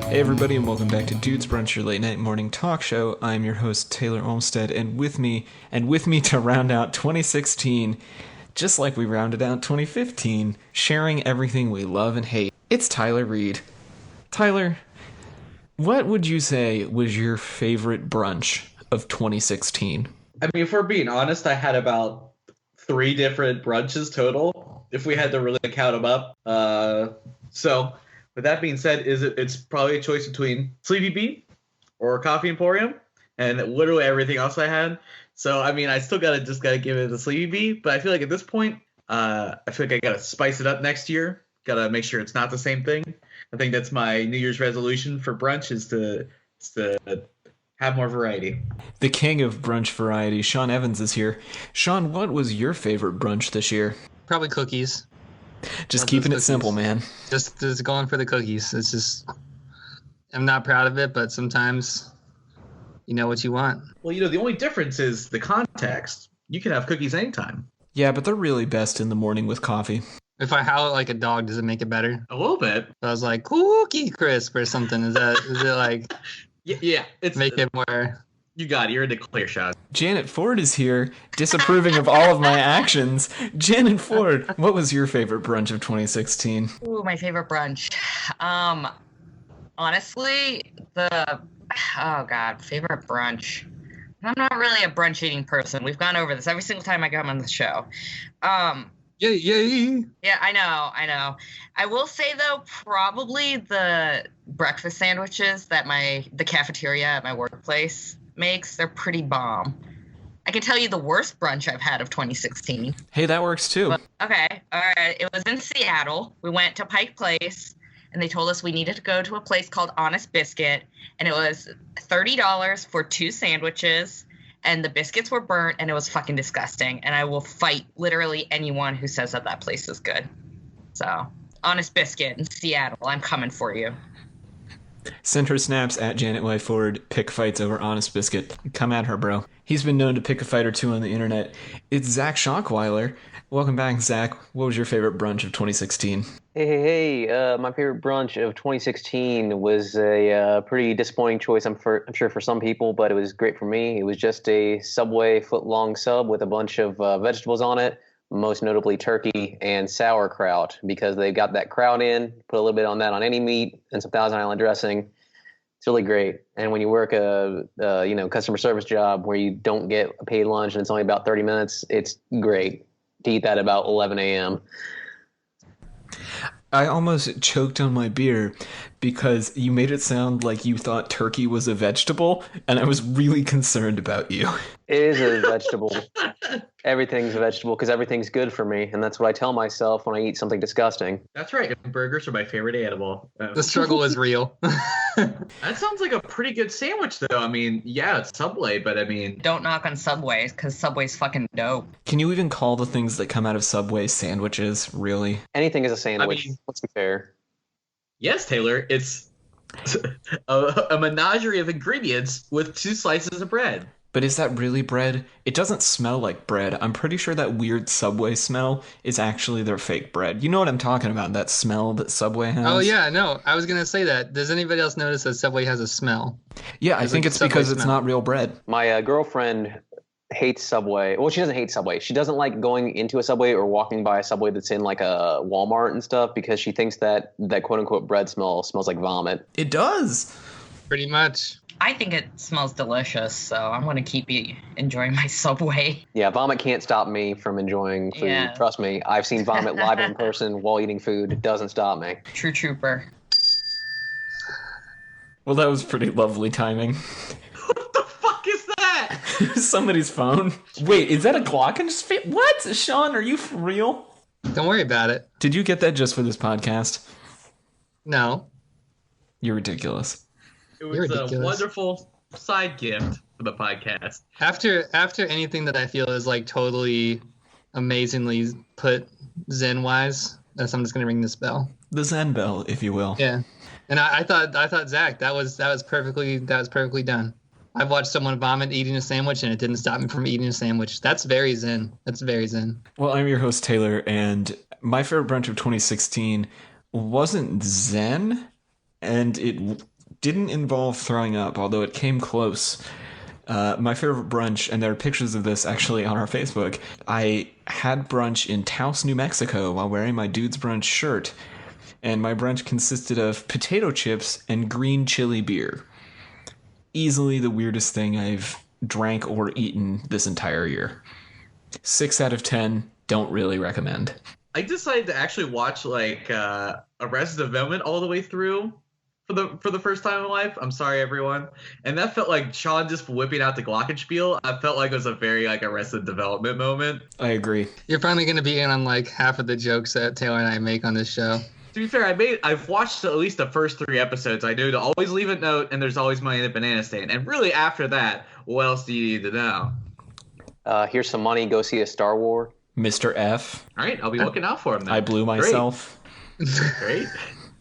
Hey everybody, and welcome back to Dudes Brunch, your late night morning talk show. I'm your host Taylor Olmstead, and with me to round out 2016, just like we rounded out 2015, sharing everything we love and hate, it's Tyler Reed. Tyler, what would you say was your favorite brunch of 2016? I mean, if we're being honest, I had about 3 different brunches total, if we had to really count them up. So, with that being said, it's probably a choice between Sleepy Bee or Coffee Emporium, and literally everything else I had. So, I mean, I still gotta give it a Sleepy Bee, but I feel like at this point, I feel like I gotta spice it up next year. Gotta make sure it's not the same thing. I think that's my New Year's resolution for brunch is to have more variety. The king of brunch variety, Sean Evans, is here. Sean, what was your favorite brunch this year? Probably cookies. Just keeping it simple, man. Just going for the cookies. It's just, I'm not proud of it, but sometimes you know what you want. Well, the only difference is the context. You can have cookies anytime. Yeah, but they're really best in the morning with coffee. If I howl like a dog, does it make it better? A little bit. If I was like, cookie crisp or something, is it like... Yeah. It's make it more... You got it. You're in the clear shot. Janet Ford is here, disapproving of all of my actions. Janet Ford, what was your favorite brunch of 2016? Ooh, my favorite brunch. Honestly, favorite brunch. I'm not really a brunch eating person. We've gone over this every single time I come on the show. Yay. Yeah, I know. I will say, though, probably the breakfast sandwiches that the cafeteria at my workplace makes, they're pretty bomb. I can tell you the worst brunch I've had of 2016. Hey, that works too. Okay, all right. It was in Seattle. We went to Pike Place, and they told us we needed to go to a place called Honest Biscuit, and it was $30 for 2 sandwiches, and the biscuits were burnt, and it was fucking disgusting. And I will fight literally anyone who says that place is good. So, Honest Biscuit in Seattle, I'm coming for you. Send her snaps at Janet Y. Ford. Pick fights over Honest Biscuit. Come at her, bro. He's been known to pick a fight or two on the internet. It's Zach Schockweiler. Welcome back, Zach. What was your favorite brunch of 2016? Hey. My favorite brunch of 2016 was a pretty disappointing choice, I'm sure, for some people, but it was great for me. It was just a Subway foot-long sub with a bunch of vegetables on it, most notably turkey and sauerkraut, because they've got that kraut in, put a little bit on that on any meat, and some Thousand Island dressing. It's really great. And when you work a customer service job where you don't get a paid lunch and it's only about 30 minutes, it's great to eat that about 11 a.m. I almost choked on my beer because you made it sound like you thought turkey was a vegetable, and I was really concerned about you. It is a vegetable. Everything's a vegetable because everything's good for me, and that's what I tell myself when I eat something disgusting. That's right. Burgers are my favorite animal. The struggle is real. That sounds like a pretty good sandwich, though. I mean, yeah, it's Subway, but I mean... Don't knock on Subway, because Subway's fucking dope. Can you even call the things that come out of Subway sandwiches, really? Anything is a sandwich. Let's be fair. Yes, Taylor. It's a menagerie of ingredients with 2 slices of bread. But is that really bread? It doesn't smell like bread. I'm pretty sure that weird Subway smell is actually their fake bread. You know what I'm talking about, that smell that Subway has? Oh, yeah, no. I was going to say that. Does anybody else notice that Subway has a smell? Yeah, I think it's because it's not real bread. My girlfriend hates Subway. Well, she doesn't hate Subway. She doesn't like going into a Subway or walking by a Subway that's in like a Walmart and stuff because she thinks that quote-unquote bread smells like vomit. It does. Pretty much. I think it smells delicious, so I'm going to keep enjoying my Subway. Yeah, vomit can't stop me from enjoying food. Yeah. Trust me. I've seen vomit live in person while eating food. It doesn't stop me. True trooper. Well, that was pretty lovely timing. What the fuck is that? Somebody's phone. Wait, is that a Glockenspiel? What? Sean, are you for real? Don't worry about it. Did you get that just for this podcast? No. You're ridiculous. It was a wonderful side gift for the podcast. After anything that I feel is like totally amazingly put Zen-wise, I'm just gonna ring this bell. The Zen bell, if you will. Yeah. And I thought Zach, that was perfectly done. I've watched someone vomit eating a sandwich, and it didn't stop me from eating a sandwich. That's very zen. That's very zen. Well, I'm your host, Taylor, and my favorite brunch of 2016 wasn't zen, and it didn't involve throwing up, although it came close. My favorite brunch, and there are pictures of this actually on our Facebook. I had brunch in Taos, New Mexico while wearing my Dudes Brunch shirt, and my brunch consisted of potato chips and green chili beer. Easily the weirdest thing I've drank or eaten this entire year. 6 out of 10, don't really recommend. I decided to actually watch Arrested Development all the way through for the first time in life. I'm sorry, everyone. And that felt like Sean just whipping out the Glockenspiel. I felt like it was a very Arrested Development moment. I agree. You're finally going to be in on half of the jokes that Taylor and I make on this show. To be fair, I've watched at least the first 3 episodes. I knew to always leave a note, and there's always money in the banana stand. And really, after that, what else do you need to know? Here's some money. Go see a Star Wars. Mr. F. All right, I'll be looking out for him then. I blew myself. Great.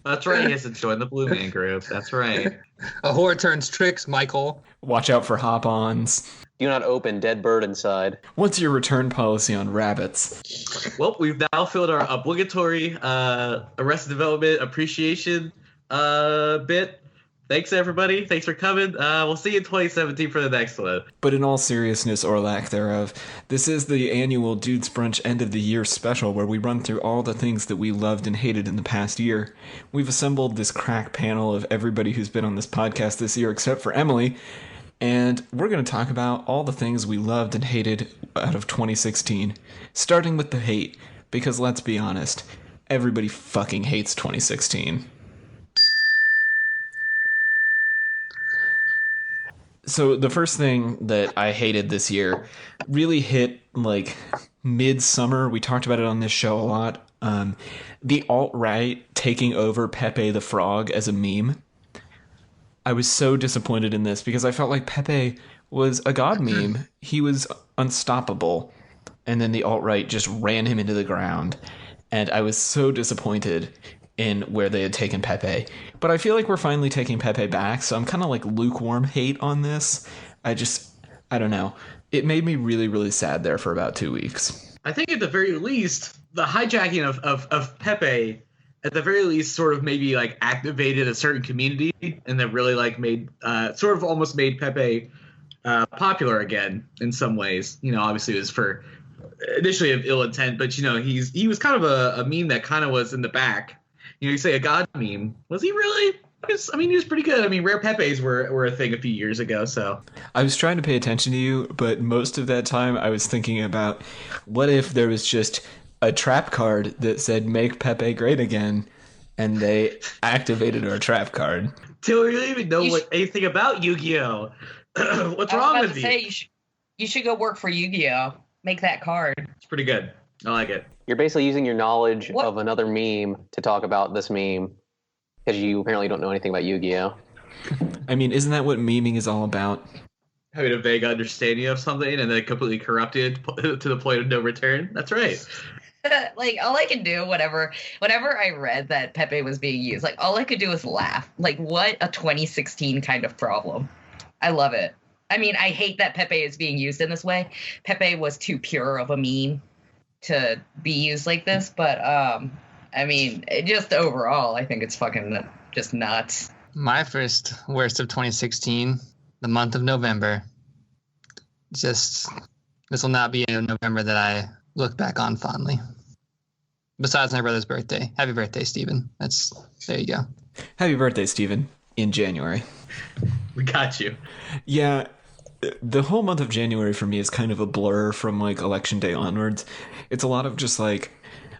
That's right. He has to join the Blue Man Group. That's right. A whore turns tricks, Michael. Watch out for hop-ons. Do not open. Dead bird inside. What's your return policy on rabbits? Well, we've now filled our obligatory Arrested Development appreciation bit. Thanks, everybody. Thanks for coming. We'll see you in 2017 for the next one. But in all seriousness or lack thereof, this is the annual Dudes Brunch End of the Year special where we run through all the things that we loved and hated in the past year. We've assembled this crack panel of everybody who's been on this podcast this year except for Emily, and we're going to talk about all the things we loved and hated out of 2016, starting with the hate, because let's be honest, everybody fucking hates 2016. So the first thing that I hated this year really hit mid-summer. We talked about it on this show a lot. The alt-right taking over Pepe the Frog as a meme. I was so disappointed in this because I felt like Pepe was a god meme. He was unstoppable. And then the alt-right just ran him into the ground. And I was so disappointed in where they had taken Pepe. But I feel like we're finally taking Pepe back, so I'm kind of lukewarm hate on this. I don't know. It made me really, really sad there for about 2 weeks. I think at the very least, the hijacking of Pepe, at the very least, sort of maybe activated a certain community and then really made sort of almost made Pepe popular again in some ways. Obviously it was for initially of ill intent, but he was kind of a meme that kind of was in the back. You say a god meme. Was he really? He was pretty good. Rare Pepes were a thing a few years ago, so. I was trying to pay attention to you, but most of that time I was thinking about what if there was just a trap card that said make Pepe great again, and they activated our trap card. Taylor, you don't even know anything about Yu-Gi-Oh! What's wrong with you? You should go work for Yu-Gi-Oh! Make that card. It's pretty good. I like it. You're basically using your knowledge of another meme to talk about this meme because you apparently don't know anything about Yu-Gi-Oh! Isn't that what memeing is all about? Having a vague understanding of something and then completely corrupted to the point of no return. That's right. All I could do, whenever I read that Pepe was being used, all I could do was laugh. What a 2016 kind of problem. I love it. I hate that Pepe is being used in this way. Pepe was too pure of a meme to be used like this, but just overall, I think it's fucking just nuts. My first worst of 2016, the month of November. This will not be a November that I look back on fondly. Besides my brother's birthday. Happy birthday, Steven. There you go. Happy birthday, Steven. In January. We got you. Yeah, the whole month of January for me is kind of a blur from election day onwards. It's a lot of just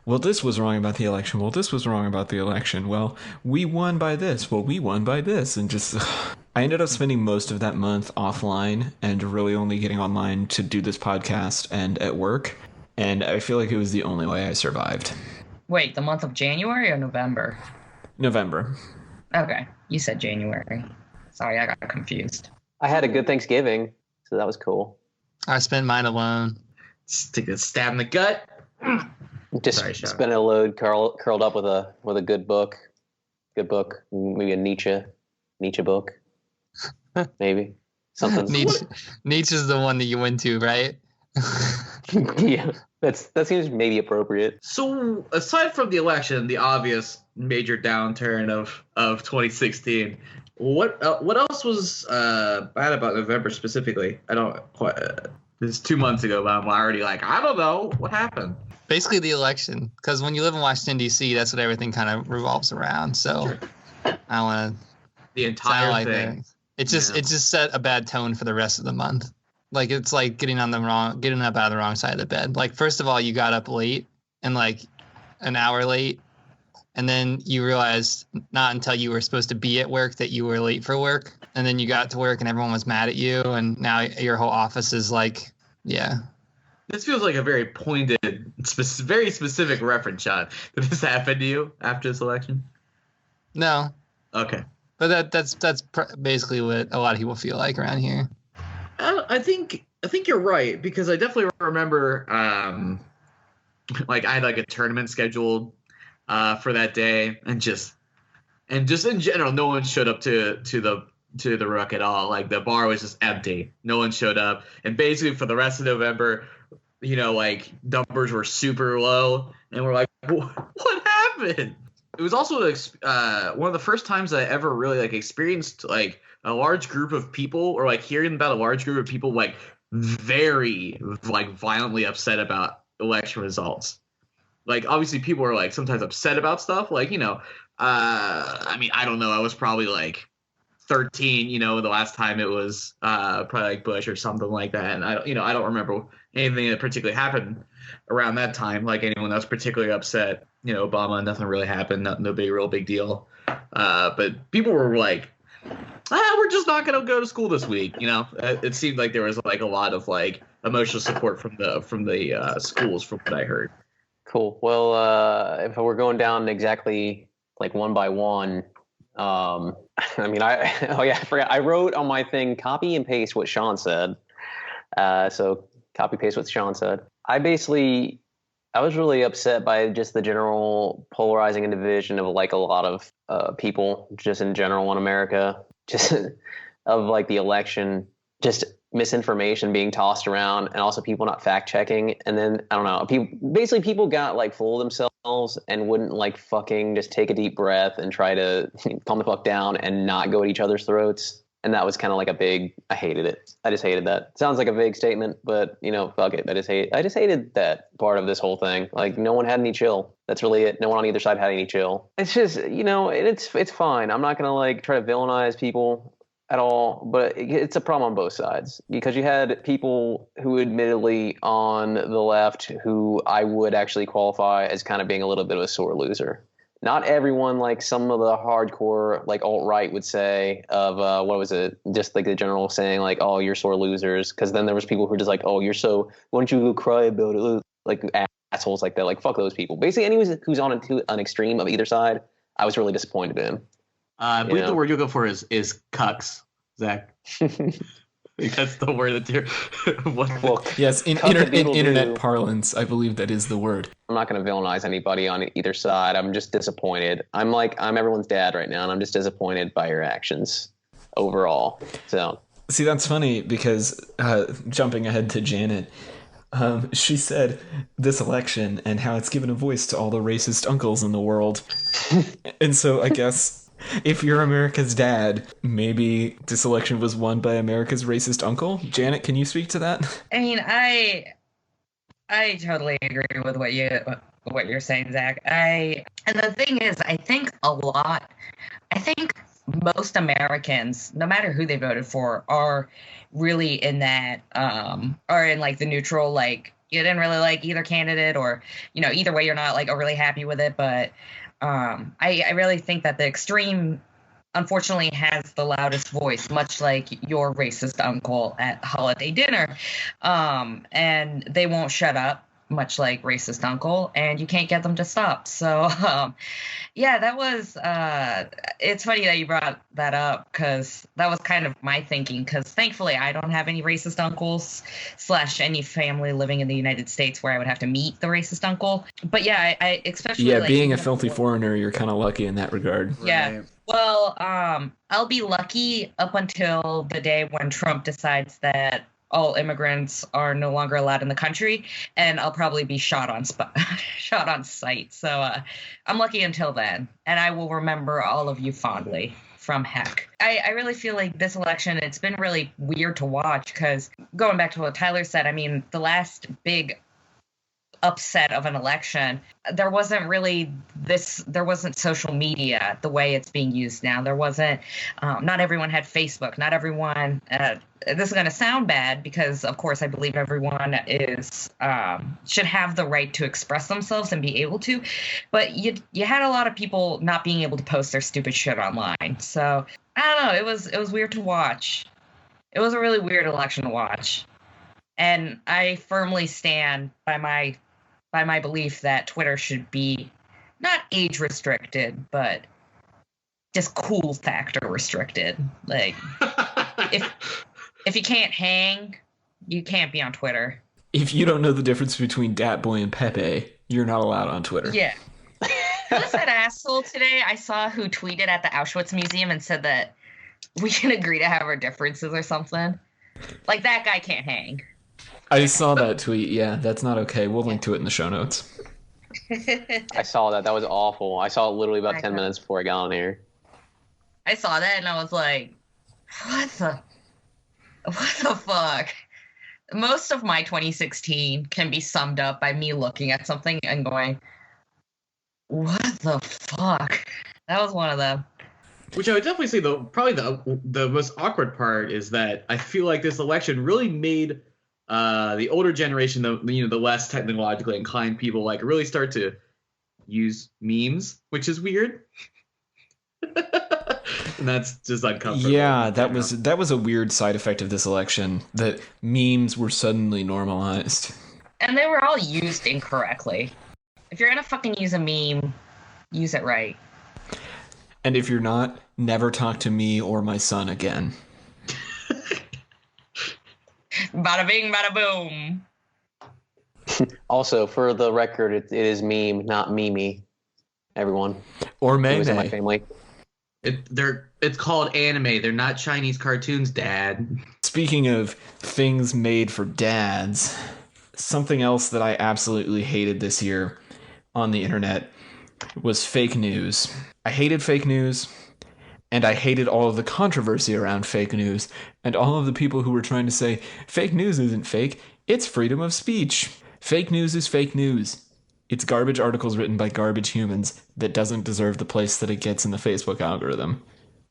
well, this was wrong about the election. Well, this was wrong about the election. Well, we won by this. Well, we won by this. And just, I ended up spending most of that month offline and really only getting online to do this podcast and at work. And I feel like it was the only way I survived. Wait, the month of January or November? November. Okay, you said January. Sorry, I got confused. I had a good Thanksgiving, so that was cool. I spent mine alone. Take a stab in the gut. Just spent a load curled up with a good book. Good book. Maybe a Nietzsche book. Maybe. Something. Nietzsche's the one that you went to, right? Yeah. That seems maybe appropriate. So aside from the election, the obvious major downturn of 2016, What else was bad about November specifically? I don't quite. This is 2 months ago, but I'm already like, I don't know what happened. Basically, the election, because when you live in Washington D.C., that's what everything kind of revolves around. So Sure. I don't want The to entire sound like thing. it just set a bad tone for the rest of the month. Like it's like getting up out of the wrong side of the bed. Like first of all, you got up late and like an hour late, and then you realized not until you were supposed to be at work that you were late for work, and then you got to work and everyone was mad at you, and now your whole office is like, yeah. This feels like a very pointed, very specific reference shot. Did this happen to you after this election? No, Okay. but that's basically what a lot of people feel like around here. I think you're right, because I definitely remember like I had like a tournament scheduled for that day, and just in general, no one showed up to the Rook at all. Like the bar was just empty. No one showed up, and basically for the rest of November, like numbers were super low, and we're like, what happened? It was also one of the first times I ever really like experienced like a large group of people, or like hearing about a large group of people like very like violently upset about election results. Like obviously people are like sometimes upset about stuff, like I mean, I don't know, I was probably like 13, the last time it was probably like Bush or something like that, and I don't remember anything that particularly happened around that time, like anyone that was particularly upset. Obama, nothing really happened, no real big deal, but people were like, we're just not going to go to school this week. It seemed like there was like a lot of like emotional support from the schools, from what I heard. Cool. Well, if we're going down exactly like one by one, I mean, I forgot. I wrote on my thing, copy and paste what Sean said. So copy paste what Sean said. I was really upset by just the general polarizing and division of like a lot of people just in general in America, just of like the election, just misinformation being tossed around, and also people not fact checking. And then I don't know, people got like full of themselves and wouldn't like fucking just take a deep breath and try to calm the fuck down and not go at each other's throats. And that was kind of like I hated it. I just hated that. Sounds like a vague statement, but fuck it. I just hated that part of this whole thing. Like no one had any chill. That's really it. No one on either side had any chill. It's just, it's fine. I'm not going to like try to villainize people at all, but it's a problem on both sides, because you had people who admittedly on the left who I would actually qualify as kind of being a little bit of a sore loser. Not everyone, like some of the hardcore like alt-right would say of what was it, just like the general saying like, oh, you're sore losers, because then there was people who were just like, oh, why don't you go cry about it, like assholes like that. Like fuck those people. Basically anyone who's on an extreme of either side, I was really disappointed in. I believe the word you'll go for is cucks, Zach. That's the word that you're. Well, Yes, in internet parlance, I believe that is the word. I'm not going to villainize anybody on either side. I'm just disappointed. I'm everyone's dad right now, and I'm just disappointed by your actions overall. So See, that's funny because jumping ahead to Janet, she said this election and how it's given a voice to all the racist uncles in the world. And so I guess if you're America's dad, maybe this election was won by America's racist uncle. Janet, can you speak to that? I mean, I totally agree with what you're saying, Zach. And the thing is, I think most Americans, no matter who they voted for, are really in that, are in like the neutral, like you didn't really like either candidate, or either way you're not like overly happy with it, but I really think that the extreme, unfortunately, has the loudest voice, much like your racist uncle at holiday dinner. And they won't shut up, much like racist uncle, and you can't get them to stop. So, yeah, that was, it's funny that you brought that up, because that was kind of my thinking, because thankfully I don't have any racist uncles / any family living in the United States where I would have to meet the racist uncle. But yeah, I especially like, being a filthy foreigner, you're kind of lucky in that regard. Yeah. Right. Well, I'll be lucky up until the day when Trump decides that all immigrants are no longer allowed in the country, and I'll probably be shot on shot on sight. So I'm lucky until then, and I will remember all of you fondly from heck. I really feel like this election, it's been really weird to watch because going back to what Tyler said, I mean, the last big upset of an election, there wasn't social media the way it's being used now. There wasn't, not everyone had Facebook, not everyone, this is going to sound bad because of course I believe everyone should have the right to express themselves and be able to, but you had a lot of people not being able to post their stupid shit online. So I don't know, it was weird to watch. It was a really weird election to watch. And I firmly stand by my belief that Twitter should be not age restricted, but just cool factor restricted. Like, if you can't hang, you can't be on Twitter. If you don't know the difference between Dat Boy and Pepe, you're not allowed on Twitter. Yeah. Who's that asshole today I saw who tweeted at the Auschwitz Museum and said that we can agree to have our differences or something? Like, that guy can't hang. I saw that tweet. Yeah, that's not okay. We'll link to it in the show notes. I saw that. That was awful. I saw it literally about 10 minutes before I got on here. I saw that and I was like, what the fuck? Most of my 2016 can be summed up by me looking at something and going, what the fuck? That was one of them. Which I would definitely say, probably the most awkward part is that I feel like this election really made the older generation, the less technologically inclined people, like really start to use memes, which is weird. And that's just uncomfortable. Yeah, that was a weird side effect of this election, that memes were suddenly normalized. And they were all used incorrectly. If you're gonna fucking use a meme, use it right. And if you're not, never talk to me or my son again. Bada bing, bada boom. Also, for the record, it is meme, not Mimi. Everyone. Or May Who's in my May. family. It's called anime. They're not Chinese cartoons, Dad. Speaking of things made for dads, something else that I absolutely hated this year on the internet was fake news. I hated fake news, and I hated all of the controversy around fake news, and all of the people who were trying to say, fake news isn't fake, it's freedom of speech. Fake news is fake news. It's garbage articles written by garbage humans that doesn't deserve the place that it gets in the Facebook algorithm.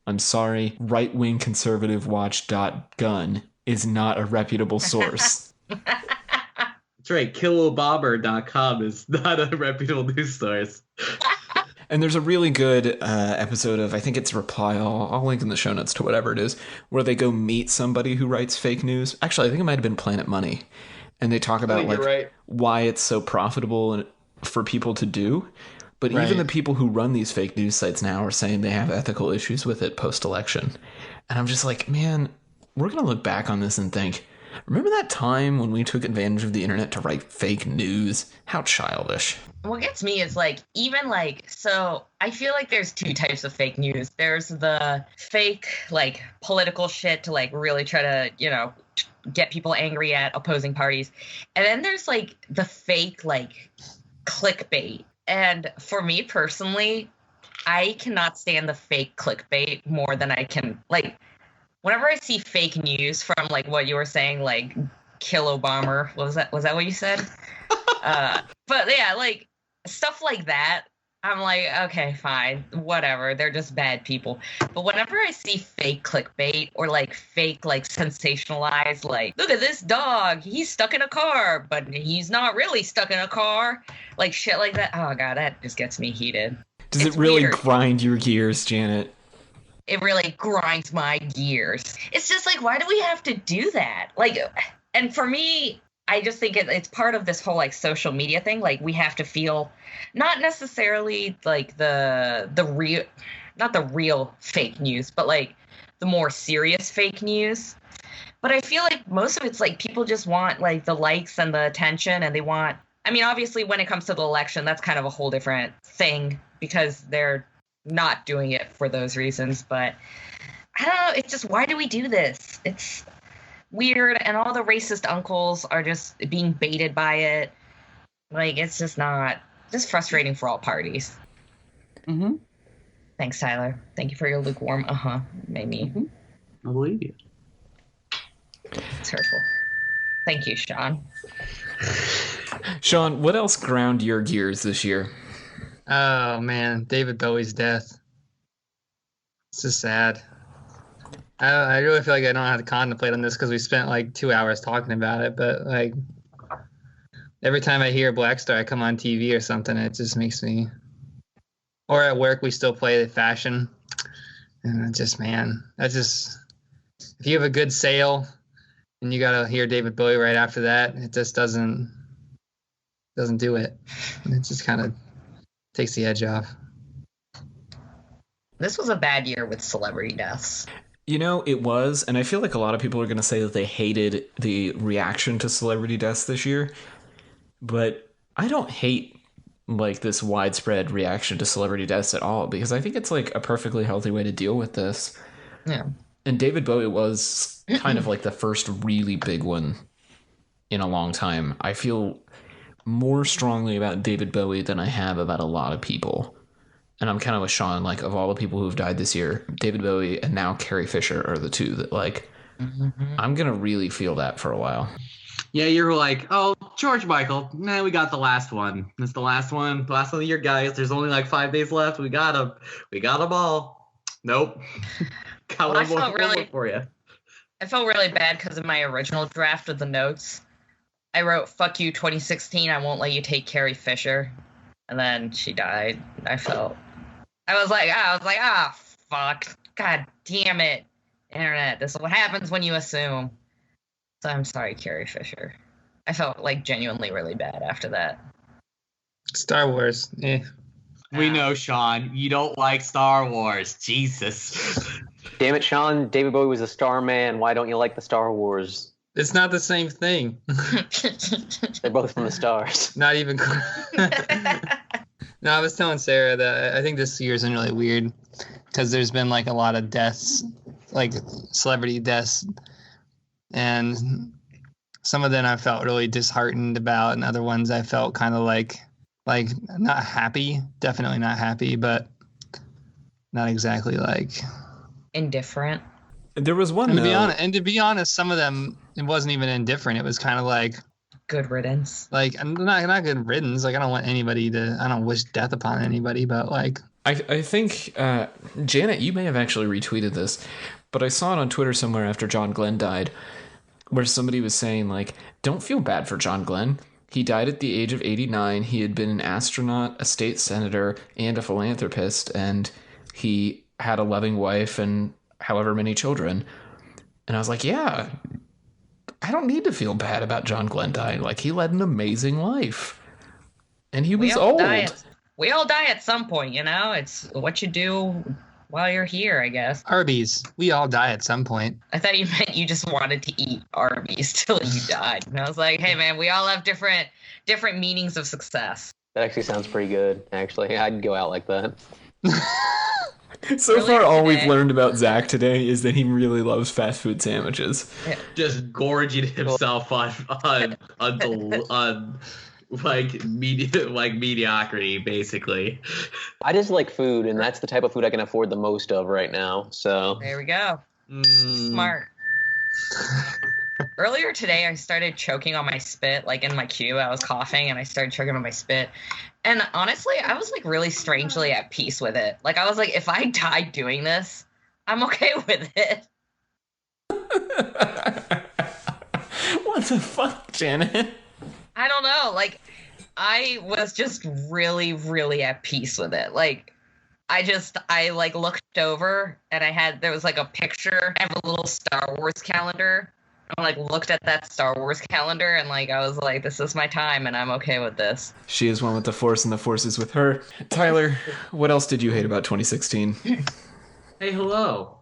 I'm sorry, right-wing conservative watch.gun is not a reputable source. That's right, killobobber.com is not a reputable news source. And there's a really good episode of, I think it's Reply All, I'll link in the show notes to whatever it is, where they go meet somebody who writes fake news. Actually, I think it might have been Planet Money. And they talk about why it's so profitable for people to do. But even the people who run these fake news sites now are saying they have ethical issues with it post-election. And I'm just like, man, we're going to look back on this and think, remember that time when we took advantage of the internet to write fake news? How childish. What gets me is so I feel like there's two types of fake news. There's the fake, political shit to, really try to, get people angry at opposing parties. And then there's, the fake, clickbait. And for me personally, I cannot stand the fake clickbait more than I can, whenever I see fake news from, what you were saying, kill Obama, was that what you said? But yeah, stuff like that, I'm like, okay, fine, whatever. They're just bad people. But whenever I see fake clickbait or fake sensationalized, look at this dog, he's stuck in a car, but he's not really stuck in a car, shit like that. Oh god, that just gets me heated. Does it really grind your gears, Janet? It really grinds my gears. It's just why do we have to do that? And for me, I just think it's part of this whole social media thing. We have to feel not necessarily the real, not the real fake news, but the more serious fake news. But I feel most of it's people just want the likes and the attention, and they want, I mean, obviously when it comes to the election, that's kind of a whole different thing because they're not doing it for those reasons. But I don't know. It's just, why do we do this? weird, and all the racist uncles are just being baited by it. Like, it's just frustrating for all parties. Mm-hmm. Thanks, Tyler. Thank you for your lukewarm. Made me. Mm-hmm. I believe you. It's hurtful. Thank you, Sean. Sean, what else ground your gears this year? Oh man, David Bowie's death. It's just sad. I really feel like I don't have to contemplate on this because we spent like 2 hours talking about it. But like every time I hear Black Star, I come on TV or something, it just makes me. Or at work, we still play the fashion, and it just, man, if you have a good sale and you gotta hear David Bowie right after that, it just doesn't do it. It just kind of takes the edge off. This was a bad year with celebrity deaths. You know, it was, and I feel like a lot of people are going to say that they hated the reaction to celebrity deaths this year, but I don't hate like this widespread reaction to celebrity deaths at all, because I think it's like a perfectly healthy way to deal with this. Yeah. And David Bowie was kind of like the first really big one in a long time. I feel more strongly about David Bowie than I have about a lot of people. And I'm kind of with Sean, like, of all the people who've died this year, David Bowie and now Carrie Fisher are the two that, like, I'm going to really feel that for a while. Yeah, you're like, oh, George Michael. Nah, we got the last one. It's the last one. The last one of the year, guys. There's only like 5 days left. We got them. We got them all. Nope. Got one more for you. I felt really bad because in my original draft of the notes, I wrote, fuck you, 2016. I won't let you take Carrie Fisher. And then she died. I was like, fuck. God damn it. Internet. This is what happens when you assume. So I'm sorry, Carrie Fisher. I felt like genuinely really bad after that. Star Wars. We know, Sean. You don't like Star Wars. Jesus. Damn it, Sean. David Bowie was a star man. Why don't you like the Star Wars? It's not the same thing. They're both from the stars. Not even. No, I was telling Sarah that I think this year's been really weird because there's been like a lot of deaths, like celebrity deaths, and some of them I felt really disheartened about, and other ones I felt kind of like not happy, definitely not happy, but not exactly like indifferent. There was one, and to be honest, some of them it wasn't even indifferent. It was kind of like good riddance. Like not good riddance. Like I don't wish death upon anybody, but like I think Janet, you may have actually retweeted this, but I saw it on Twitter somewhere after John Glenn died, where somebody was saying like, don't feel bad for John Glenn. He died at the age of 89. He had been an astronaut, a state senator, and a philanthropist, and he had a loving wife and however many children. And I was like, yeah, I don't need to feel bad about John Glenn dying. Like, he led an amazing life. And he was old. We all die at some point, you know? It's what you do while you're here, I guess. Arby's. We all die at some point. I thought you meant you just wanted to eat Arby's till you died. And I was like, hey, man, we all have different meanings of success. That actually sounds pretty good, actually. I'd go out like that. So far, all we've learned about Zach today is that he really loves fast food sandwiches. Yeah. Just gorging himself on mediocrity, basically. I just like food, and that's the type of food I can afford the most of right now. So there we go. Smart. Earlier today, I started choking on my spit, like in my queue. I was coughing, and I started choking on my spit. And honestly, I was like really strangely at peace with it. Like I was like, if I die doing this, I'm okay with it. What the fuck, Janet? I don't know. Like, I was just really, really at peace with it. Like, I like looked over and there was like a picture. I have a little Star Wars calendar. I like looked at that Star Wars calendar and like, I was like, this is my time and I'm okay with this. She is one with the Force and the Force is with her. Tyler, what else did you hate about 2016? Hey, hello.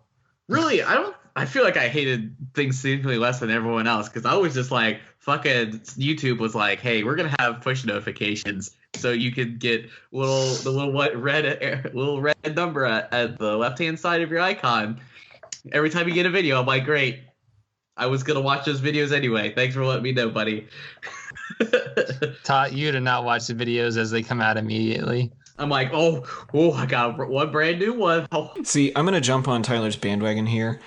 Really, I feel like I hated things significantly less than everyone else because I was just like, fucking YouTube was like, hey, we're gonna have push notifications so you could get the little red number at the left hand side of your icon every time you get a video. I'm like, great, I was gonna watch those videos anyway. Thanks for letting me know, buddy. Taught you to not watch the videos as they come out immediately. I'm like, oh, I got one brand new one. Oh. See, I'm going to jump on Tyler's bandwagon here.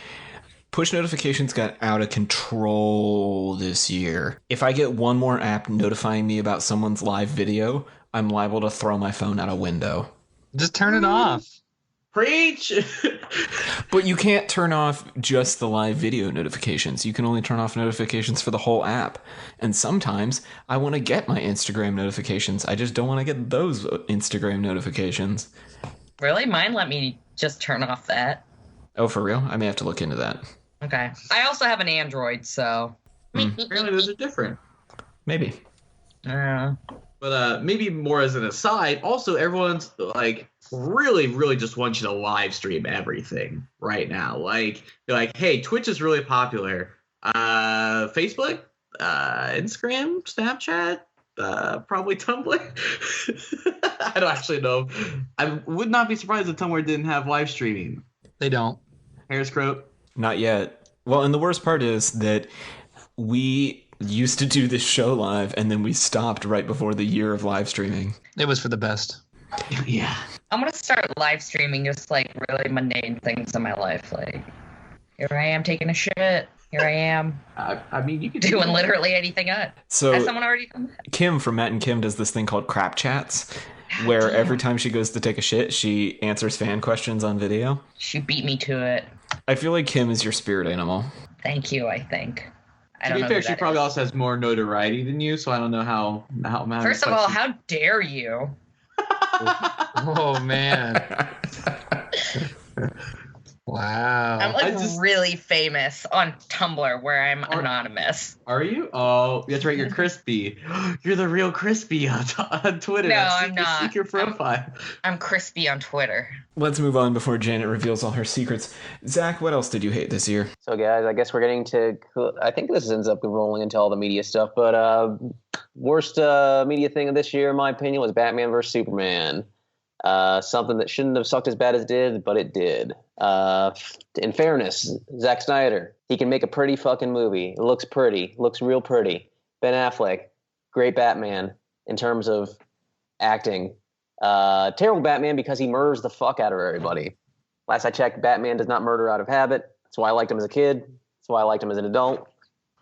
Push notifications got out of control this year. If I get one more app notifying me about someone's live video, I'm liable to throw my phone out a window. Just turn it off. Preach! But you can't turn off just the live video notifications. You can only turn off notifications for the whole app. And sometimes I want to get my Instagram notifications. I just don't want to get those Instagram notifications. Really? Mine let me just turn off that. Oh, for real? I may have to look into that. Okay. I also have an Android, so. Apparently those are different. Maybe. But maybe more as an aside, also everyone's like really, really just wants you to live stream everything right now. Like, they're like, hey, Twitch is really popular. Facebook, Instagram, Snapchat, probably Tumblr. I don't actually know. I would not be surprised if Tumblr didn't have live streaming. They don't. Harris Croat? Not yet. Well, and the worst part is that we used to do this show live, and then we stopped right before the year of live streaming. It was for the best. Yeah. I'm going to start live streaming just like really mundane things in my life. Like, here I am taking a shit. Here I am. I mean, you could doing literally anything else. So Has someone already done that? Kim from Matt and Kim does this thing called crap chats, where every time she goes to take a shit, she answers fan questions on video. She beat me to it. I feel like Kim is your spirit animal. Thank you, I think. I To don't be know fair, who she that probably is. also has more notoriety than you, so I don't know how First of all, how dare you? Oh, man. Wow. I'm like I just- really famous on Tumblr where I'm anonymous. Are you? Oh, that's right. You're Crispy. You're the real Crispy on Twitter. No, I've I'm seen your not. secret profile. I'm crispy on Twitter. Let's move on before Janet reveals all her secrets. Zach, what else did you hate this year? So, guys, I guess we're getting to. I think this ends up rolling into all the media stuff, but worst media thing of this year, in my opinion, was Batman vs Superman. Something that shouldn't have sucked as bad as it did, but it did. In fairness, Zack Snyder, he can make a pretty fucking movie. It looks pretty, looks real pretty. Ben Affleck, great Batman in terms of acting. Terrible Batman because he murders the fuck out of everybody. Last I checked, Batman does not murder out of habit. That's why I liked him as a kid. That's why I liked him as an adult.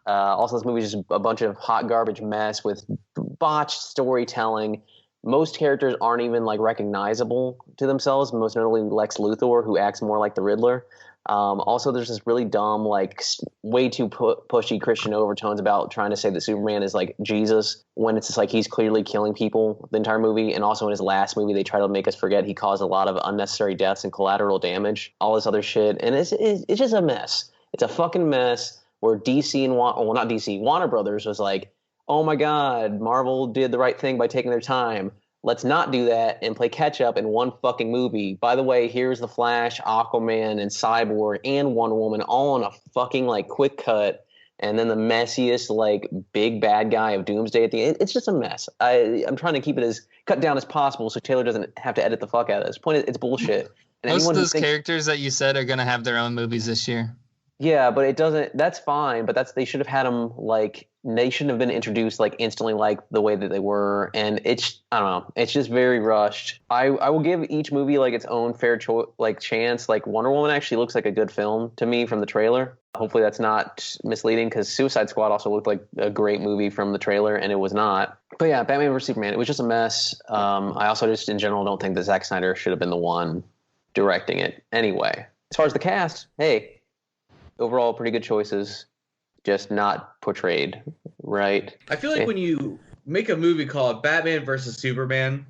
Also, this movie is just a bunch of hot garbage mess with botched storytelling. Most characters aren't even like recognizable to themselves. Most notably Lex Luthor, who acts more like the Riddler. Also, there's this really dumb, like way too pushy Christian overtones about trying to say that Superman is like Jesus when it's just like he's clearly killing people the entire movie. And also in his last movie, they try to make us forget he caused a lot of unnecessary deaths and collateral damage, all this other shit. And it's just a mess. It's a fucking mess where DC and not DC, Warner Brothers was like, oh my God, Marvel did the right thing by taking their time. Let's not do that and play catch up in one fucking movie. By the way, here's the Flash, Aquaman, and Cyborg and Wonder Woman all in a fucking like quick cut. And then the messiest like big bad guy of Doomsday at the end. It's just a mess. I'm trying to keep it as cut down as possible so Taylor doesn't have to edit the fuck out of this. Point is, it's bullshit. And Most of those characters that you said are going to have their own movies this year. Yeah, but it doesn't. That's fine. But they should have had them like they shouldn't have been introduced like instantly like the way that they were. And I don't know. It's just very rushed. I will give each movie like its own fair chance. Like Wonder Woman actually looks like a good film to me from the trailer. Hopefully that's not misleading because Suicide Squad also looked like a great movie from the trailer and it was not. But yeah, Batman vs Superman. It was just a mess. I also just in general don't think that Zack Snyder should have been the one directing it anyway. As far as the cast, hey. Overall, pretty good choices, just not portrayed right. I feel like when you make a movie called Batman versus Superman,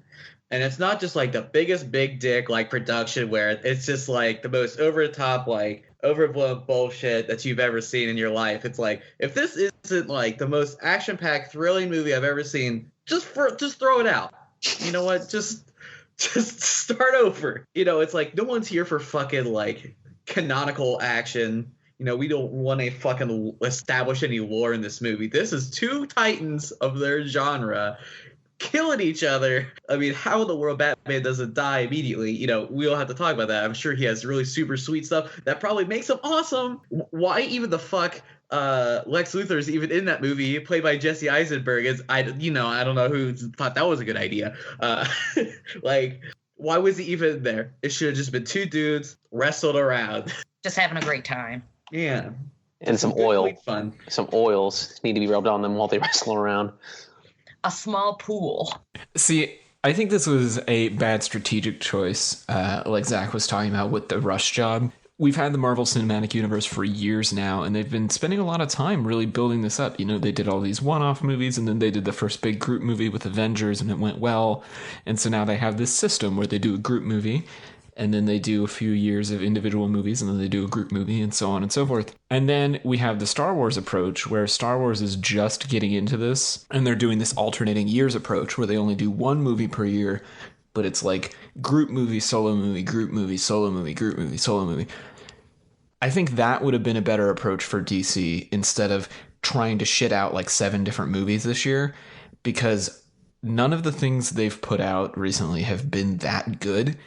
and it's not just like the biggest big dick like production where it's just like the most over the top like overblown bullshit that you've ever seen in your life. It's like if this isn't like the most action packed thrilling movie I've ever seen, just throw it out. You know what? Just start over. You know, it's like no one's here for fucking like canonical action. You know, we don't want to fucking establish any lore in this movie. This is two titans of their genre killing each other. I mean, how in the world Batman doesn't die immediately? You know, we don't have to talk about that. I'm sure he has really super sweet stuff that probably makes him awesome. Why even the fuck Lex Luthor is even in that movie, played by Jesse Eisenberg. I don't know who thought that was a good idea. Like, why was he even there? It should have just been two dudes wrestled around. Just having a great time. Yeah. And some good, oil. clean fun. Some oils need to be rubbed on them while they wrestle around. A small pool. See, I think this was a bad strategic choice, like Zach was talking about with the rush job. We've had the Marvel Cinematic Universe for years now, and they've been spending a lot of time really building this up. You know, they did all these one-off movies, and then they did the first big group movie with Avengers, and it went well. And so now they have this system where they do a group movie, and then they do a few years of individual movies, and then they do a group movie, and so on and so forth. And then we have the Star Wars approach, where Star Wars is just getting into this, and they're doing this alternating years approach, where they only do one movie per year, but it's like group movie, solo movie, group movie, solo movie, group movie, solo movie. I think that would have been a better approach for DC instead of trying to shit out like 7 different movies this year, because none of the things they've put out recently have been that good.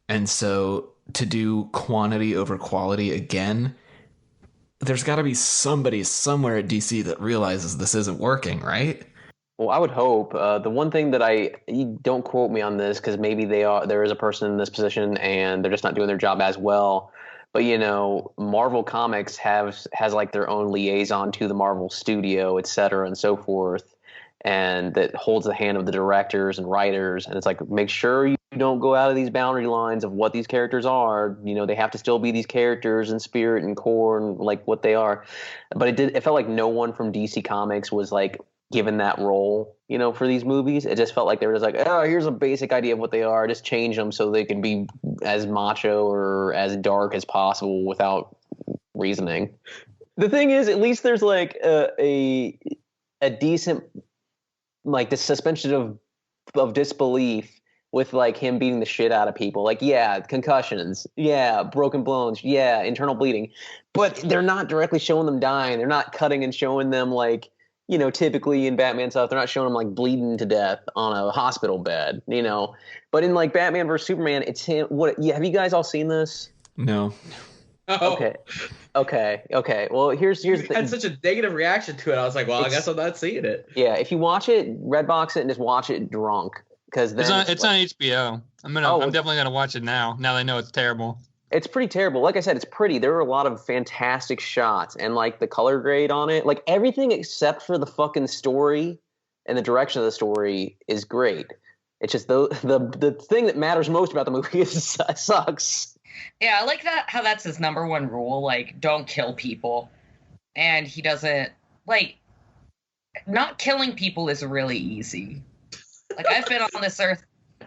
And so to do quantity over quality again, there's got to be somebody somewhere at DC that realizes this isn't working, right? Well, I would hope. The one thing that don't quote me on this, because maybe there is a person in this position and they're just not doing their job as well. But, you know, Marvel Comics has like their own liaison to the Marvel studio, et cetera, and so forth. And that holds the hand of the directors and writers. And it's like, make sure you don't go out of these boundary lines of what these characters are. You know, they have to still be these characters in spirit and core and like what they are. But it felt like no one from DC Comics was like given that role, you know, for these movies. It just felt like they were just like, oh, here's a basic idea of what they are. Just change them so they can be as macho or as dark as possible without reasoning. The thing is, at least there's like a decent, like, the suspension of disbelief with like him beating the shit out of people. Like, yeah, concussions, yeah, broken bones, yeah, internal bleeding, but they're not directly showing them dying. They're not cutting and showing them like, you know, typically in Batman stuff, they're not showing him like bleeding to death on a hospital bed, you know. But in like Batman vs Superman, it's him. Yeah, have you guys all seen this? No. Oh. Okay. Well, here's the thing. I had such a negative reaction to it. I was like, well, I guess I'm not seeing it. Yeah, if you watch it, Redbox it, and just watch it drunk, because then it's on HBO. I'm definitely gonna watch it now. Now that I know it's terrible. It's pretty terrible. Like I said, it's pretty. There are a lot of fantastic shots, and like the color grade on it, like everything except for the fucking story and the direction of the story is great. It's just the thing that matters most about the movie is it sucks. Yeah, I like that, how that's his number one rule, like, don't kill people. And he doesn't, like, not killing people is really easy. Like, I've been on this earth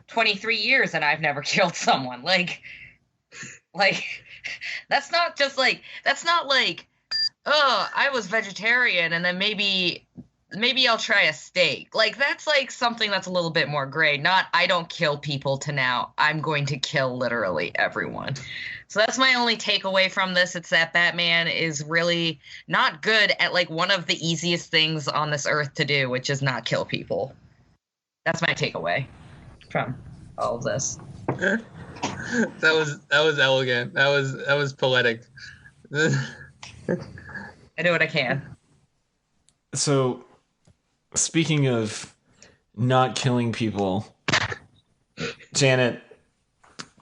23 years and I've never killed someone. Like, that's not like, oh, I was vegetarian and then maybe I'll try a steak. Like, that's like something that's a little bit more gray. Not, I don't kill people, to now I'm going to kill literally everyone. So that's my only takeaway from this. It's that Batman is really not good at like one of the easiest things on this earth to do, which is not kill people. That's my takeaway from all of this. That was elegant. That was poetic. I do what I can. So, speaking of not killing people, Janet,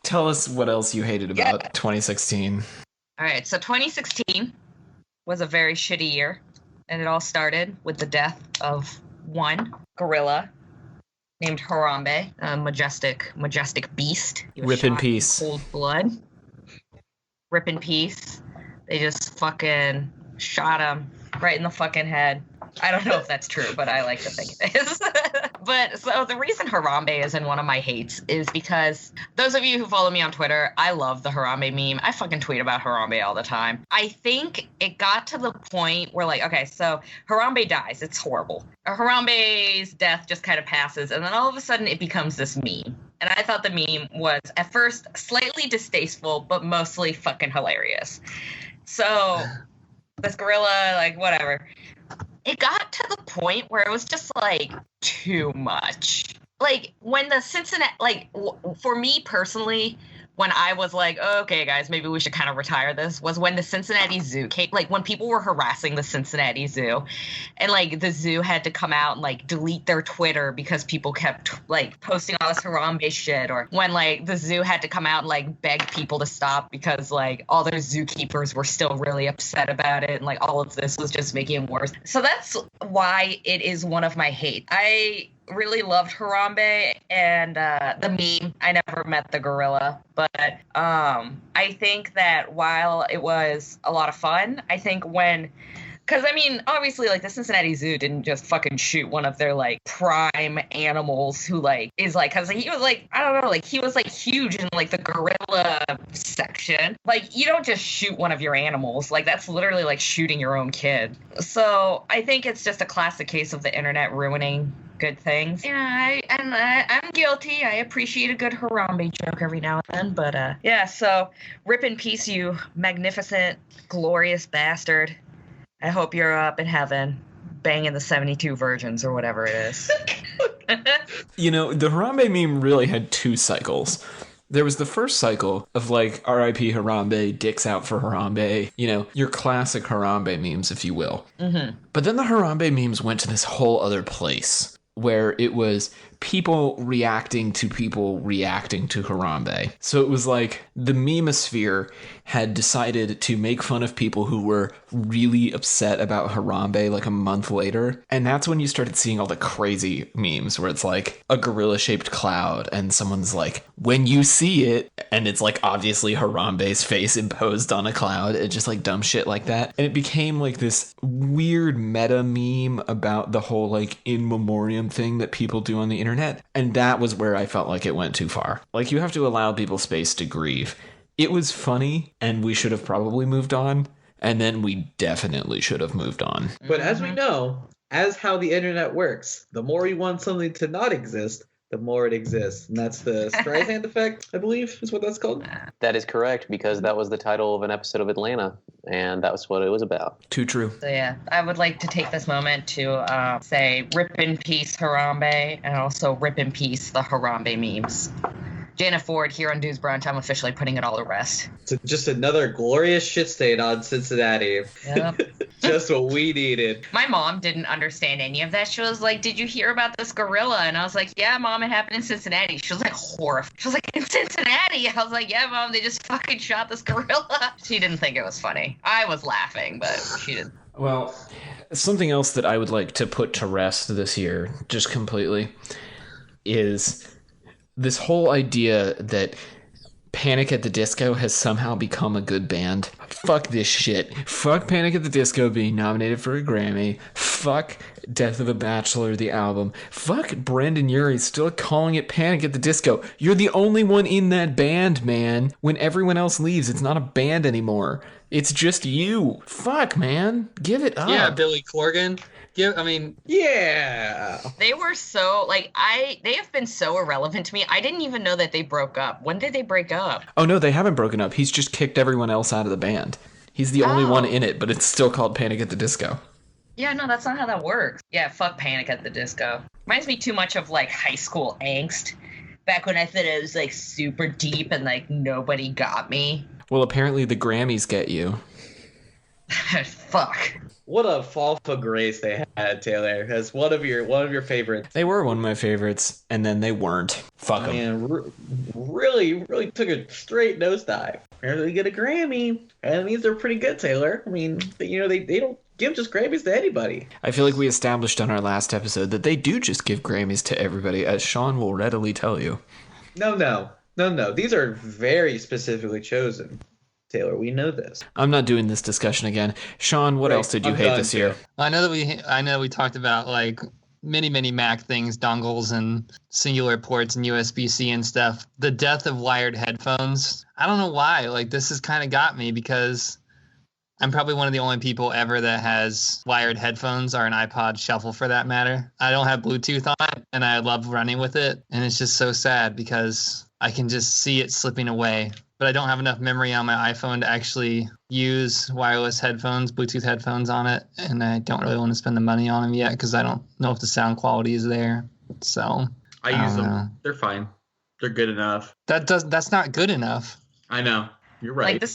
tell us what else you hated about 2016. All right, so 2016 was a very shitty year, and it all started with the death of one gorilla named Harambe, a majestic beast. Rip in peace. Cold blood. Rip in peace. They just fucking shot him right in the fucking head. I don't know if that's true, but I like to think it is. But so the reason Harambe is in one of my hates is because those of you who follow me on Twitter, I love the Harambe meme. I fucking tweet about Harambe all the time. I think it got to the point where, like, okay, so Harambe dies. It's horrible. Harambe's death just kind of passes, and then all of a sudden it becomes this meme. And I thought the meme was at first slightly distasteful, but mostly fucking hilarious. So this gorilla, like, whatever. It got to the point where it was just, like, too much. Like, when the Cincinnati, like, for me personally, when I was like, oh, okay, guys, maybe we should kind of retire this, was when the Cincinnati Zoo came, like when people were harassing the Cincinnati Zoo, and like the zoo had to come out and like delete their Twitter because people kept like posting all this Harambe shit, or when like the zoo had to come out and like beg people to stop because like all their zookeepers were still really upset about it, and like all of this was just making it worse. So that's why it is one of my hates. I really loved Harambe and the meme. I never met the gorilla, but I think that while it was a lot of fun, I think because I mean, obviously, like the Cincinnati Zoo didn't just fucking shoot one of their like prime animals who like is like, because he was like, I don't know, like he was like huge in like the gorilla section. Like you don't just shoot one of your animals. Like that's literally like shooting your own kid. So I think it's just a classic case of the internet ruining good things. Yeah, I'm guilty. I appreciate a good Harambe joke every now and then, but yeah. So rip in peace, you magnificent, glorious bastard. I hope you're up in heaven, banging the 72 virgins or whatever it is. You know, the Harambe meme really had two cycles. There was the first cycle of like R.I.P. Harambe, dicks out for Harambe, you know, your classic Harambe memes, if you will. Mm-hmm. But then the Harambe memes went to this whole other place where it was people reacting to Harambe. So it was like the memosphere had decided to make fun of people who were really upset about Harambe like a month later. And that's when you started seeing all the crazy memes where it's like a gorilla-shaped cloud and someone's like, when you see it, and it's like obviously Harambe's face imposed on a cloud. It's just like dumb shit like that. And it became like this weird meta meme about the whole like in memoriam thing that people do on the internet. And that was where I felt like it went too far. Like you have to allow people space to grieve. It was funny, and we should have probably moved on, and then we definitely should have moved on. But as we know, as how the internet works, the more you want something to not exist, the more it exists. And that's the Streisand effect, I believe, is what that's called. That is correct, because that was the title of an episode of Atlanta, and that was what it was about. Too true. So yeah, I would like to take this moment to say rip in peace Harambe, and also rip in peace the Harambe memes. Jana Ford here on Dudes Brunch. I'm officially putting it all to rest. So just another glorious shit stain on Cincinnati. Yep. Just what we needed. My mom didn't understand any of that. She was like, did you hear about this gorilla? And I was like, yeah, Mom, it happened in Cincinnati. She was like horrified. She was like, in Cincinnati? I was like, yeah, Mom, they just fucking shot this gorilla. She didn't think it was funny. I was laughing, but she didn't. Well, something else that I would like to put to rest this year, just completely, is this whole idea that Panic at the Disco has somehow become a good band. Fuck this shit. Fuck Panic at the Disco being nominated for a Grammy. Fuck Death of a Bachelor, the album. Fuck Brendan Urie still calling it Panic at the Disco. You're the only one in that band, man. When everyone else leaves, it's not a band anymore. It's just you. Fuck, man. Give it up. Yeah, Billy Corgan. Yeah. They were so, like, they have been so irrelevant to me. I didn't even know that they broke up. When did they break up? Oh, no, they haven't broken up. He's just kicked everyone else out of the band. He's the only one in it, but it's still called Panic at the Disco. Yeah, no, that's not how that works. Yeah, fuck Panic at the Disco. Reminds me too much of, like, high school angst. Back when I thought it was, like, super deep and, like, nobody got me. Well, apparently the Grammys get you. Fuck. What a fall for grace they had, Taylor, as one of your favorites. They were one of my favorites, and then they weren't. Fuck them. Man, really took a straight nosedive. Apparently get a Grammy. And that means they're pretty good, Taylor. I mean, they don't give just Grammys to anybody. I feel like we established on our last episode that they do just give Grammys to everybody, as Sean will readily tell you. No. These are very specifically chosen. Taylor, we know this. I'm not doing this discussion again. Sean, what else did you hate this year? I know we talked about like many Mac things, dongles and singular ports and USB-C and stuff. The death of wired headphones. I don't know why. Like this has kind of got me because I'm probably one of the only people ever that has wired headphones or an iPod Shuffle for that matter. I don't have Bluetooth on it and I love running with it. And it's just so sad because I can just see it slipping away. But I don't have enough memory on my iPhone to actually use wireless headphones, Bluetooth headphones on it. And I don't really want to spend the money on them yet because I don't know if the sound quality is there. So I use them. They're fine. They're good enough. That's not good enough. I know. You're right. Like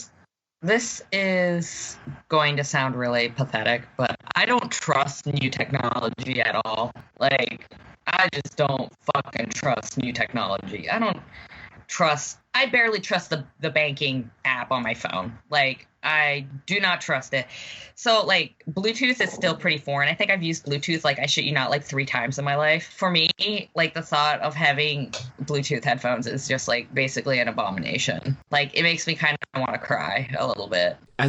this is going to sound really pathetic, but I don't trust new technology at all. Like, I just don't fucking trust new technology. I barely trust the banking app on my phone. Like, I do not trust it. So, like, Bluetooth is still pretty foreign. I think I've used Bluetooth, like, I shit you not, like 3 times in my life. For me, like, the thought of having Bluetooth headphones is just, like, basically an abomination. Like, it makes me kind of want to cry a little bit. I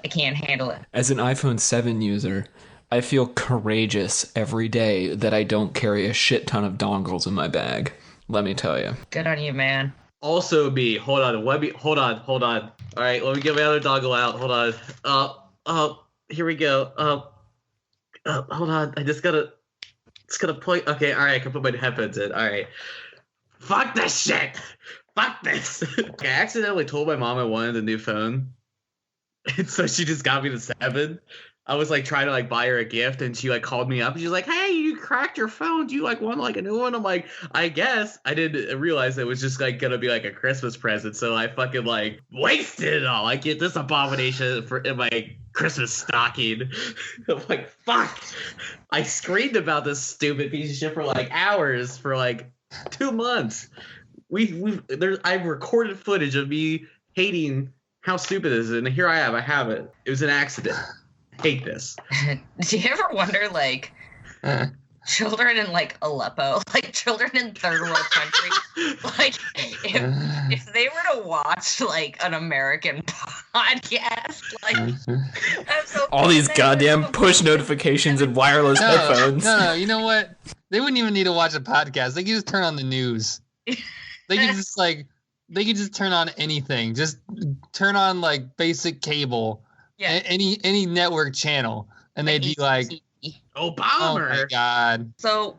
can't handle it. As an iPhone 7 user, I feel courageous every day that I don't carry a shit ton of dongles in my bag. Let me tell you. Good on you, man. Also me. Hold on. Hold on. All right, let me get my other dongle out. Hold on. Here we go. Hold on. I just gotta plug. Okay, all right. I can put my headphones in. All right. Fuck this shit. Fuck this. I accidentally told my mom I wanted a new phone, and so she just got me the 7. I was like trying to like buy her a gift, and she like called me up and she's like, "Hey, you cracked your phone. Do you like want like a new one?" I'm like, "I guess." I didn't realize it was just like gonna be like a Christmas present, so I fucking like wasted it all. I get this abomination in my Christmas stocking. I'm like, fuck. I screamed about this stupid piece of shit for like hours for like 2 months. I've recorded footage of me hating how stupid it is, and here I have it. It was an accident. Hate this. Do you ever wonder, like, children in, like, Aleppo, like, children in third world countries, like, if they were to watch, like, an American podcast, like, I'm so all these goddamn push notifications and wireless headphones. No, you know what? They wouldn't even need to watch a podcast. They could just turn on the news. They could just, like, turn on anything. Just turn on, like, basic cable. Yeah. Any network channel, and they'd be like, Obama. Oh my god. So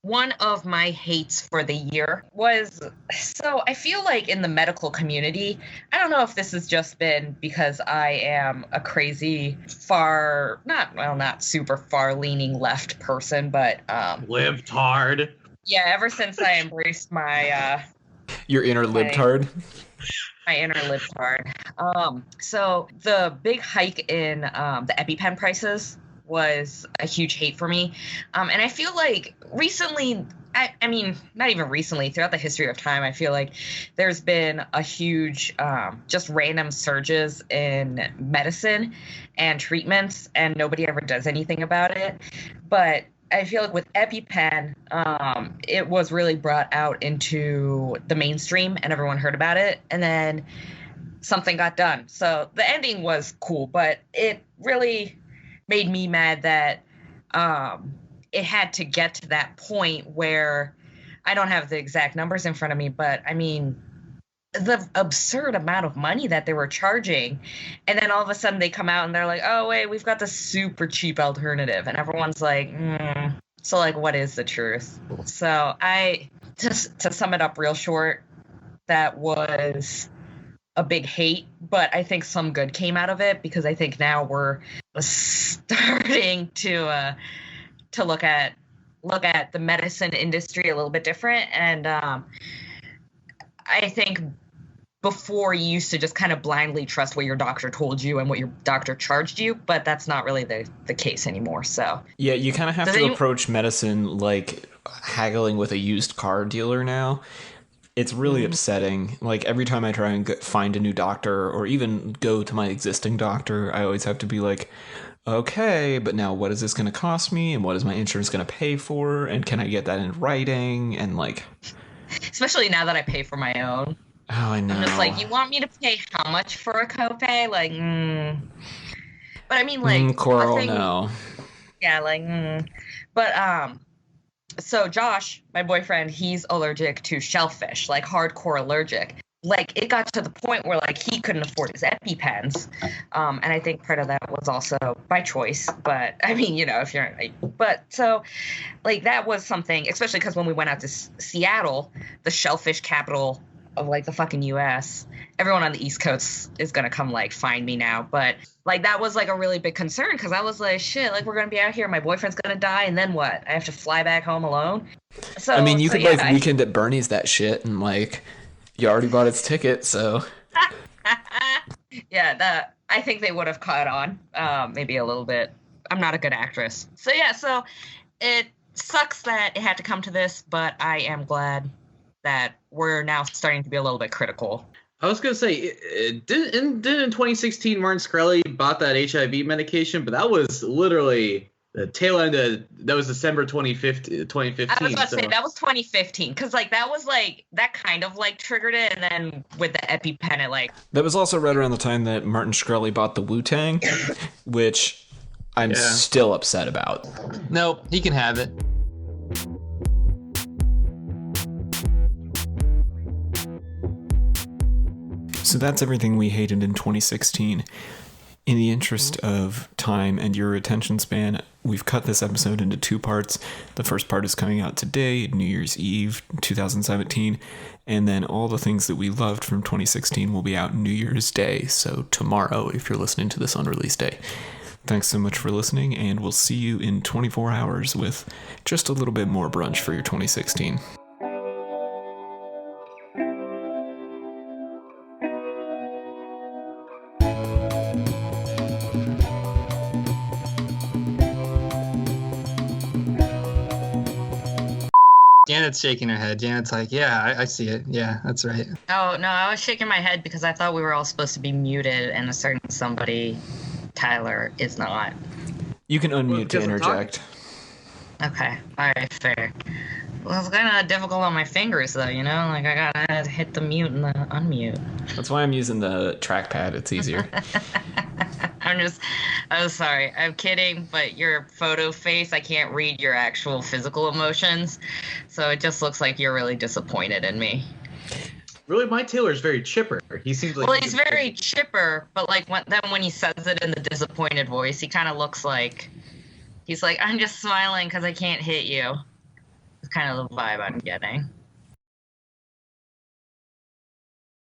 one of my hates for the year was, so I feel like in the medical community, I don't know if this has just been because I am a crazy not super far leaning left person, but libtard. Yeah, ever since I embraced my your inner libtard. My inner libtard. So the big hike in the EpiPen prices was a huge hate for me. And I feel like recently, I mean, not even recently, throughout the history of time, I feel like there's been a huge, just random surges in medicine and treatments, and nobody ever does anything about it. But I feel like with EpiPen, it was really brought out into the mainstream and everyone heard about it. And then something got done. So the ending was cool, but it really made me mad that it had to get to that point where I don't have the exact numbers in front of me, but I mean, the absurd amount of money that they were charging, and then all of a sudden they come out and they're like, oh wait, we've got the super cheap alternative, and everyone's like, so like, what is the truth? So I just, to sum it up real short, that was a big hate, but I think some good came out of it, because I think now we're starting to look at the medicine industry a little bit different. And I think before, you used to just kind of blindly trust what your doctor told you and what your doctor charged you, but that's not really the case anymore. So yeah, you kind of have to approach medicine like haggling with a used car dealer now. It's really upsetting. Like, every time I try and find a new doctor, or even go to my existing doctor, I always have to be like, okay, but now what is this going to cost me? And what is my insurance going to pay for? And can I get that in writing? And like, especially now that I pay for my own. Oh, I know. I'm just like, you want me to pay how much for a copay? Like, But I mean, like, Coral, no. Yeah, like, But, so Josh, my boyfriend, he's allergic to shellfish, like hardcore allergic. Like, it got to the point where, like, he couldn't afford his EpiPens. And I think part of that was also by choice. But, I mean, you know, if you're... But, so, like, that was something, especially because when we went out to Seattle, the shellfish capital of, like, the fucking U.S., everyone on the East Coast is gonna come like find me now. But like that was like a really big concern because I was like, shit, like we're gonna be out here, my boyfriend's gonna die, and then what? I have to fly back home alone. So I mean, you could like yeah, Weekend at Bernie's that shit, and like you already bought its ticket, so. Yeah, I think they would have caught on, maybe a little bit. I'm not a good actress, so yeah. So it sucks that it had to come to this, but I am glad that we're now starting to be a little bit critical. I was gonna say, didn't in 2016 Martin Shkreli bought that HIV medication, but that was literally the tail end of that was December 2015. I was about to say that was 2015 because like that was like that kind of like triggered it, and then with the EpiPen, it like That was also right around the time that Martin Shkreli bought the Wu-Tang, which I'm still upset about. Nope, he can have it. So that's everything we hated in 2016. In the interest of time and your attention span, we've cut this episode into 2 parts. The first part is coming out today, New Year's Eve 2017, and then all the things that we loved from 2016 will be out New Year's Day, so tomorrow if you're listening to this on release day. Thanks so much for listening, and we'll see you in 24 hours with just a little bit more brunch for your 2016. Janet's shaking her head. Janet's like, yeah, I see it. Yeah, that's right. oh no, I was shaking my head because I thought we were all supposed to be muted, and a certain somebody, Tyler, is not. You can unmute to interject. Okay, all right, fair. Well, it's kind of difficult on my fingers, though, you know? Like, I gotta hit the mute and the unmute. That's why I'm using the trackpad. It's easier. I'm sorry. I'm kidding, but your photo face, I can't read your actual physical emotions. So it just looks like you're really disappointed in me. Really, my Taylor's very chipper. He seems like... Well, he's very chipper, but like when he says it in the disappointed voice, he kind of looks like... He's like, I'm just smiling because I can't hit you. It's kind of the vibe I'm getting.